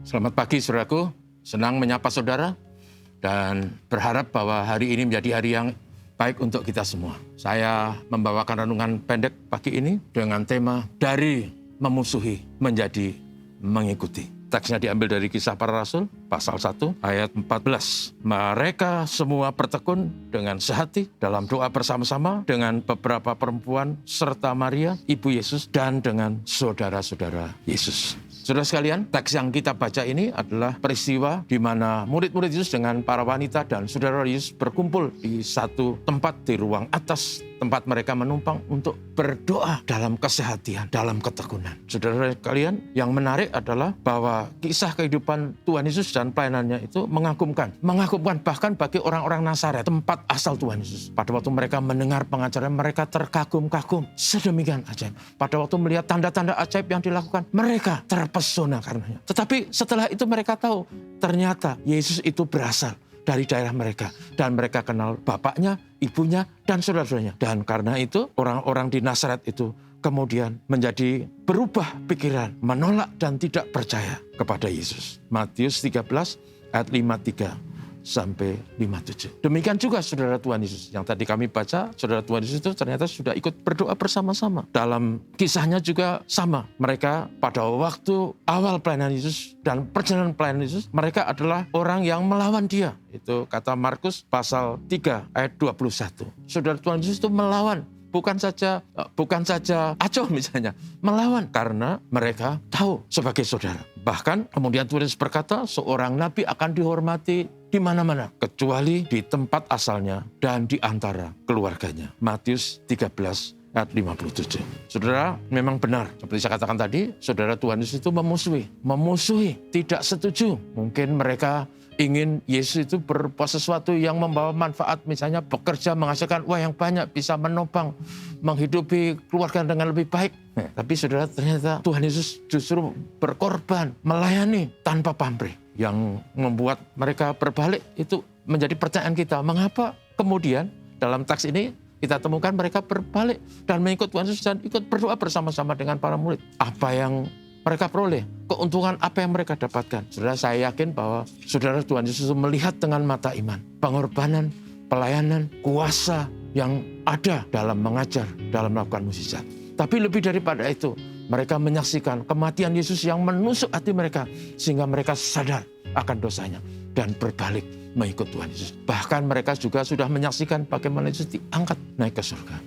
Selamat pagi saudaraku, senang menyapa saudara dan berharap bahwa hari ini menjadi hari yang baik untuk kita semua. Saya membawakan renungan pendek pagi ini dengan tema dari memusuhi menjadi mengikuti. Teksnya diambil dari Kisah Para Rasul, pasal 1, ayat 14. Mereka semua bertekun dengan sehati dalam doa bersama-sama dengan beberapa perempuan serta Maria, ibu Yesus, dan dengan saudara-saudara Yesus. Saudara sekalian, teks yang kita baca ini adalah peristiwa di mana murid-murid Yesus dengan para wanita dan saudara Yesus berkumpul di satu tempat di ruang atas, tempat mereka menumpang untuk berdoa dalam kesehatian, dalam ketekunan. Saudara sekalian, yang menarik adalah bahwa kisah kehidupan Tuhan Yesus dan pelayanannya itu mengagumkan bahkan bagi orang-orang Nazaret, tempat asal Tuhan Yesus. Pada waktu mereka mendengar pengajaran, mereka terkagum-kagum, sedemikian ajaib. Pada waktu melihat tanda-tanda ajaib yang dilakukan, mereka terpesona karenanya. Tetapi setelah itu mereka tahu, ternyata Yesus itu berasal dari daerah mereka. Dan mereka kenal bapaknya, ibunya, dan saudara-saudaranya. Dan karena itu orang-orang di Nazaret itu kemudian menjadi berubah pikiran, menolak dan tidak percaya kepada Yesus. Matius 13 ayat 53 sampai 57. Demikian juga saudara Tuhan Yesus. Yang tadi kami baca, saudara Tuhan Yesus itu ternyata sudah ikut berdoa bersama-sama. Dalam kisahnya juga sama. Mereka pada waktu awal pelayanan Yesus dan perjalanan pelayanan Yesus, mereka adalah orang yang melawan dia. Itu kata Markus pasal 3 ayat 21. Saudara Tuhan Yesus itu melawan. Bukan saja acuh misalnya, melawan karena mereka tahu sebagai saudara. Bahkan kemudian Tuhan Yesus berkata, seorang nabi akan dihormati di mana-mana, kecuali di tempat asalnya dan di antara keluarganya. Matius 13 ayat 57. Saudara, memang benar. Seperti saya katakan tadi, saudara Tuhan Yesus itu memusuhi, tidak setuju. Mungkin mereka ingin Yesus itu berbuat sesuatu yang membawa manfaat, misalnya bekerja menghasilkan uang yang banyak, bisa menopang, menghidupi keluarga dengan lebih baik. Tapi saudara, ternyata Tuhan Yesus justru berkorban, melayani tanpa pamrih. Yang membuat mereka berbalik itu menjadi pertanyaan kita. Mengapa kemudian dalam teks ini kita temukan mereka berbalik dan mengikut Tuhan Yesus dan ikut berdoa bersama-sama dengan para murid. Apa yang mereka peroleh, keuntungan apa yang mereka dapatkan. Saudara, saya yakin bahwa saudara Tuhan Yesus melihat dengan mata iman, pengorbanan, pelayanan, kuasa yang ada dalam mengajar, dalam melakukan mukjizat. Tapi lebih daripada itu, mereka menyaksikan kematian Yesus yang menusuk hati mereka, sehingga mereka sadar akan dosanya dan berbalik mengikut Tuhan Yesus. Bahkan mereka juga sudah menyaksikan bagaimana Yesus diangkat naik ke surga.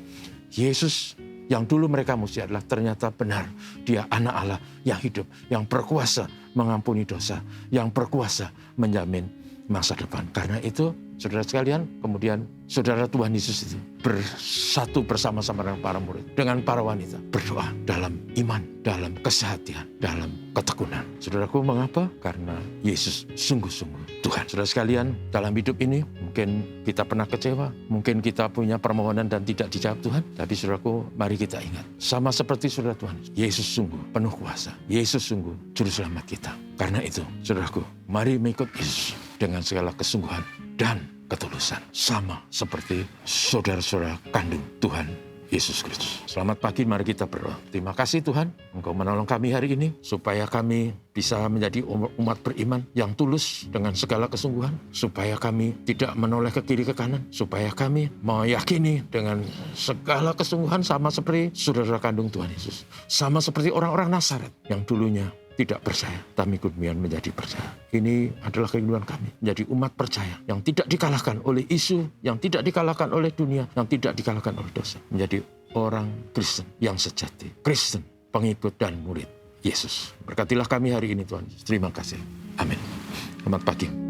Yesus yang dulu mereka muji adalah ternyata benar. Dia anak Allah yang hidup, yang berkuasa mengampuni dosa, yang berkuasa menjamin masa depan. Karena itu, saudara sekalian, kemudian saudara Tuhan Yesus itu bersatu bersama-sama dengan para murid, dengan para wanita, berdoa dalam iman, dalam kesehatian, dalam ketekunan. Saudaraku, mengapa? Karena Yesus sungguh-sungguh Tuhan. Saudara sekalian, dalam hidup ini mungkin kita pernah kecewa, mungkin kita punya permohonan dan tidak dijawab Tuhan. Tapi saudaraku, mari kita ingat, sama seperti saudara Tuhan, Yesus sungguh penuh kuasa. Yesus sungguh juru selamat kita. Karena itu, saudaraku, mari mengikut Yesus dengan segala kesungguhan dan ketulusan. Sama seperti saudara-saudara kandung Tuhan Yesus Kristus. Selamat pagi, mari kita berdoa. Terima kasih Tuhan, Engkau menolong kami hari ini, supaya kami bisa menjadi umat beriman yang tulus dengan segala kesungguhan, supaya kami tidak menoleh ke kiri ke kanan, supaya kami meyakini dengan segala kesungguhan sama seperti saudara kandung Tuhan Yesus. Sama seperti orang-orang Nazaret yang dulunya tidak percaya, tapi kemudian menjadi percaya. Ini adalah keinginan kami, menjadi umat percaya yang tidak dikalahkan oleh isu, yang tidak dikalahkan oleh dunia, yang tidak dikalahkan oleh dosa. Menjadi orang Kristen yang sejati, Kristen, pengikut dan murid Yesus. Berkatilah kami hari ini Tuhan. Terima kasih. Amin. Selamat pagi.